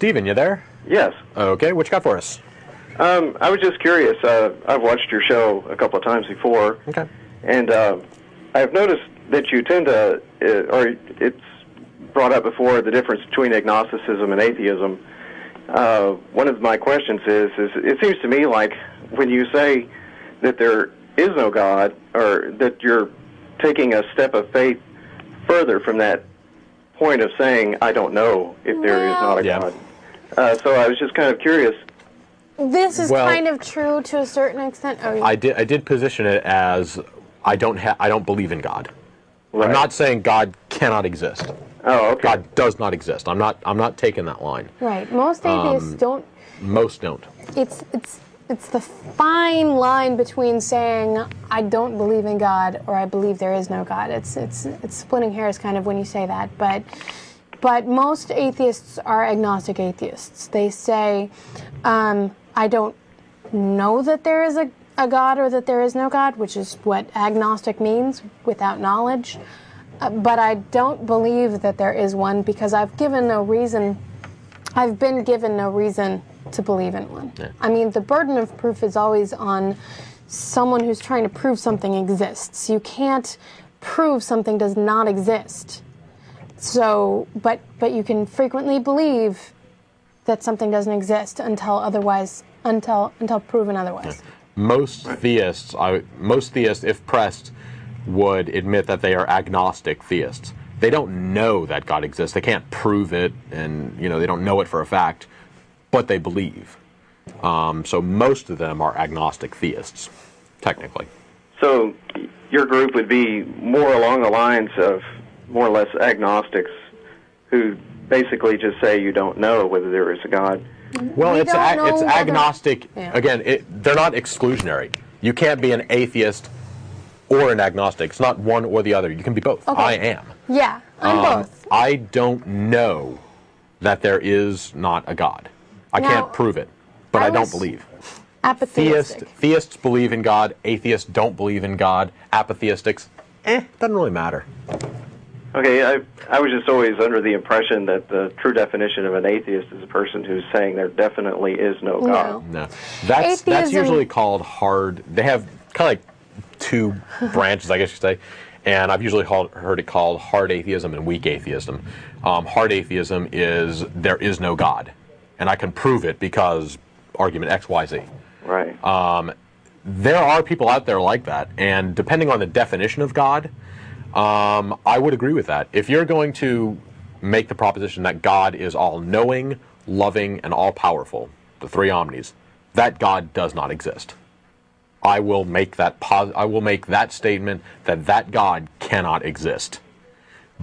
Steven, you there? Yes. Okay, what you got for us? I was just curious. I've watched your show a couple of times before. Okay. And I've noticed that you tend to, or it's brought up before, the difference between agnosticism and atheism. One of my questions is it seems to me like when you say that there is no God, or that you're taking a step of faith further from that point of saying, I don't know if there is not a God. So I was just kind of curious. This is kind of true to a certain extent. Oh, yeah. I did position it as I don't believe in God. Right. I'm not saying God cannot exist. Oh, okay. God does not exist. I'm not taking that line. Right. Most atheists don't. Most don't. It's the fine line between saying I don't believe in God or I believe there is no God. It's splitting hairs kind of when you say that, but most atheists are agnostic atheists. They say I don't know that there is a God or that there is no God, which is what agnostic means, without knowledge. But I don't believe that there is one because I've been given no reason to believe in one. Yeah. I mean, the burden of proof is always on someone who's trying to prove something exists. You can't prove something does not exist. So, but you can frequently believe that something doesn't exist until proven otherwise. Yeah. Most theists, if pressed, would admit that they are agnostic theists. They don't know that God exists. They can't prove it, and they don't know it for a fact, but they believe. So most of them are agnostic theists, technically. So your group would be more along the lines of more or less agnostics who basically just say you don't know whether there is a God. Well, it's agnostic. Yeah. Again, they're not exclusionary. You can't be an atheist or an agnostic. It's not one or the other. You can be both. Okay. I am. Yeah, I'm both. I don't know that there is not a God. I can't prove it, but I don't believe. Theists believe in God. Atheists don't believe in God. Apatheistics, doesn't really matter. Okay, I was just always under the impression that the true definition of an atheist is a person who's saying there definitely is no God. No. That's usually called hard. They have kind of like two branches, I guess you could say, and I've usually heard it called hard atheism and weak atheism. Hard atheism is there is no God, and I can prove it because argument X, Y, Z. Right. There are people out there like that, and depending on the definition of God, I would agree with that. If you're going to make the proposition that God is all-knowing, loving, and all-powerful, the three omnis, that God does not exist. I will make that statement that God cannot exist.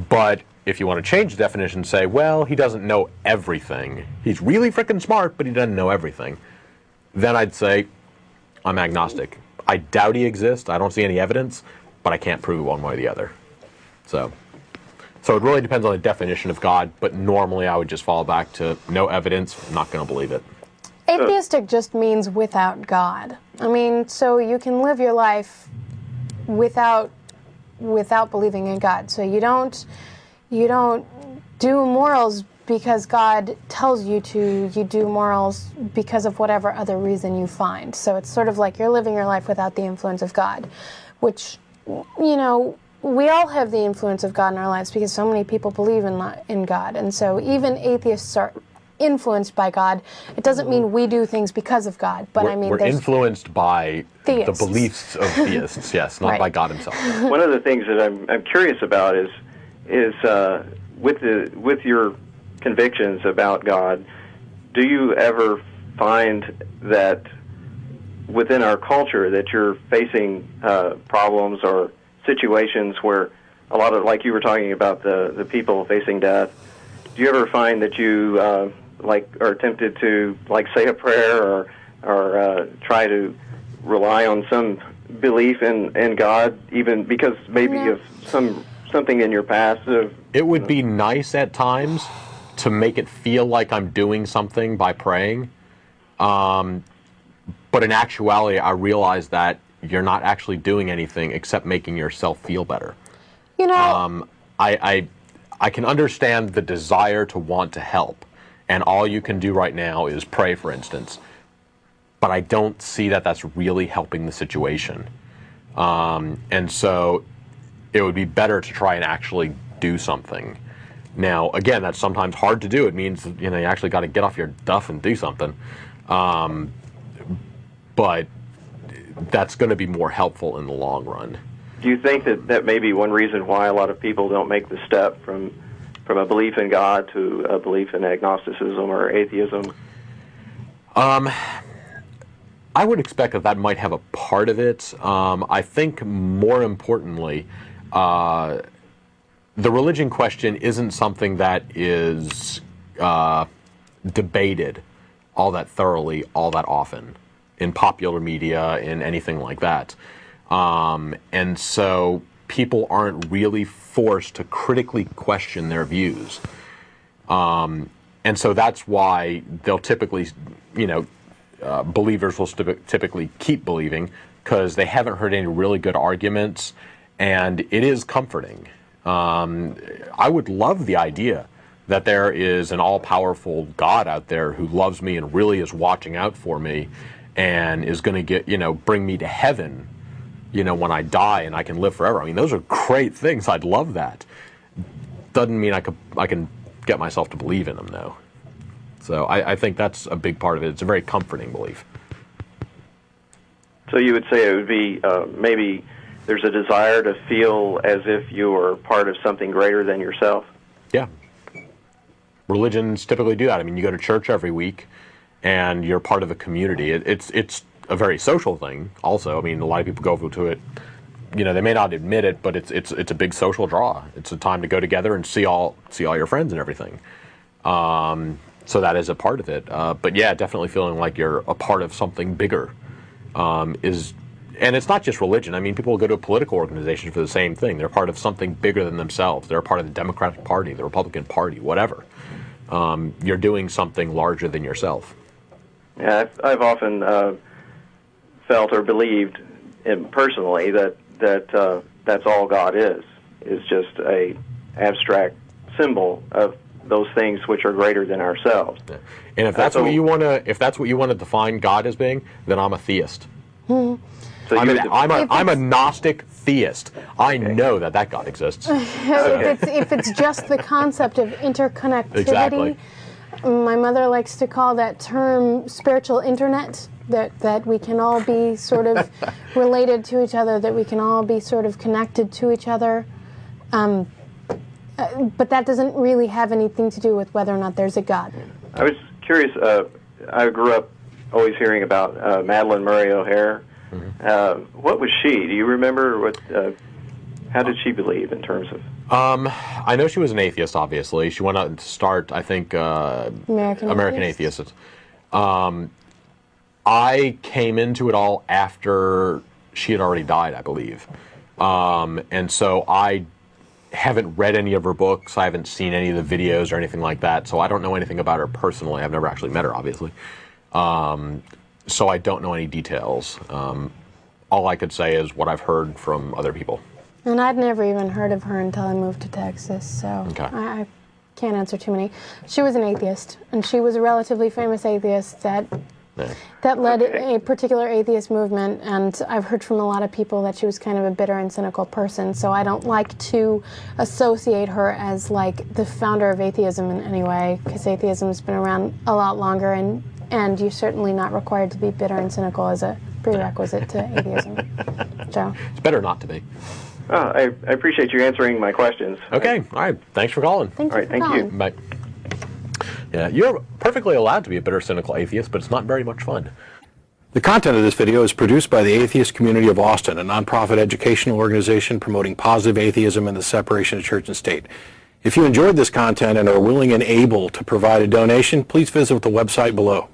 But if you want to change the definition and say, well, he doesn't know everything, he's really freaking smart, but he doesn't know everything, then I'd say I'm agnostic. I doubt he exists. I don't see any evidence, but I can't prove one way or the other. So it really depends on the definition of God, but normally I would just fall back to no evidence, I'm not going to believe it. Atheistic just means without God. I mean, so you can live your life without believing in God. So you don't do morals because God tells you to. You do morals because of whatever other reason you find. So it's sort of like you're living your life without the influence of God, which, we all have the influence of God in our lives because so many people believe in God. And so even atheists are influenced by God. It doesn't mean we do things because of God, but we're influenced by theists. The beliefs of theists, yes, not by God himself. One of the things that I'm curious about is with your convictions about God, do you ever find that within our culture that you're facing problems or situations where a lot of, like you were talking about the people facing death, do you ever find that you are tempted to say a prayer or try to rely on some belief in God, even because maybe of something in your past? It would be nice at times to make it feel like I'm doing something by praying, but in actuality, I realize that you're not actually doing anything except making yourself feel better. I can understand the desire to want to help, and all you can do right now is pray, for instance. But I don't see that that's really helping the situation. And so it would be better to try and actually do something. Now, again, that's sometimes hard to do. It means, you know, you actually got to get off your duff and do something. But that's going to be more helpful in the long run. Do you think that may be one reason why a lot of people don't make the step from a belief in God to a belief in agnosticism or atheism? I would expect that might have a part of it. I think more importantly, the religion question isn't something that is debated all that thoroughly, all that often in popular media, in anything like that. And so people aren't really forced to critically question their views. And so that's why they'll typically, you know, believers will typically keep believing because they haven't heard any really good arguments, and it is comforting. I would love the idea that there is an all-powerful God out there who loves me and really is watching out for me and is going to get, you know, bring me to heaven, you know, when I die and I can live forever. I mean, those are great things. I'd love that. Doesn't mean I can get myself to believe in them, though. So I think that's a big part of it. It's a very comforting belief. So you would say it would be maybe there's a desire to feel as if you're part of something greater than yourself? Yeah. Religions typically do that. I mean, you go to church every week, and you're part of a community. It's a very social thing also. I mean, a lot of people go to it, you know, they may not admit it, but it's a big social draw. It's a time to go together and see all your friends and everything. So that is a part of it. But yeah, definitely feeling like you're a part of something bigger is, and it's not just religion. I mean, people go to a political organization for the same thing. They're part of something bigger than themselves. They're a part of the Democratic Party, the Republican Party, whatever. You're doing something larger than yourself. Yeah, I've often felt or believed personally that that's all God is just a abstract symbol of those things which are greater than ourselves. Yeah. And if that's what you want to define God as being, then I'm a theist. Mm-hmm. So I'm a Gnostic Theist. I know that God exists. If it's just the concept of interconnectivity, exactly. My mother likes to call that term spiritual internet, that we can all be sort of related to each other, that we can all be sort of connected to each other. But that doesn't really have anything to do with whether or not there's a God. I was curious. I grew up always hearing about Madalyn Murray O'Hair. Mm-hmm. What was she? Do you remember how did she believe in terms of? I know she was an atheist, obviously. She went out to start, I think, American Atheist. I came into it all after she had already died, I believe. And so I haven't read any of her books. I haven't seen any of the videos or anything like that. So I don't know anything about her personally. I've never actually met her, obviously. So I don't know any details. All I could say is what I've heard from other people. And I'd never even heard of her until I moved to Texas, so okay. I can't answer too many. She was an atheist, and she was a relatively famous atheist that led a particular atheist movement, and I've heard from a lot of people that she was kind of a bitter and cynical person, so I don't like to associate her as like the founder of atheism in any way, because atheism's been around a lot longer, and you're certainly not required to be bitter and cynical as a prerequisite to atheism. So it's better not to be. I appreciate you answering my questions. Okay. All right. Thanks for calling. Thank you. Bye. Yeah, you're perfectly allowed to be a bitter, cynical atheist, but it's not very much fun. The content of this video is produced by the Atheist Community of Austin, a nonprofit educational organization promoting positive atheism and the separation of church and state. If you enjoyed this content and are willing and able to provide a donation, please visit the website below.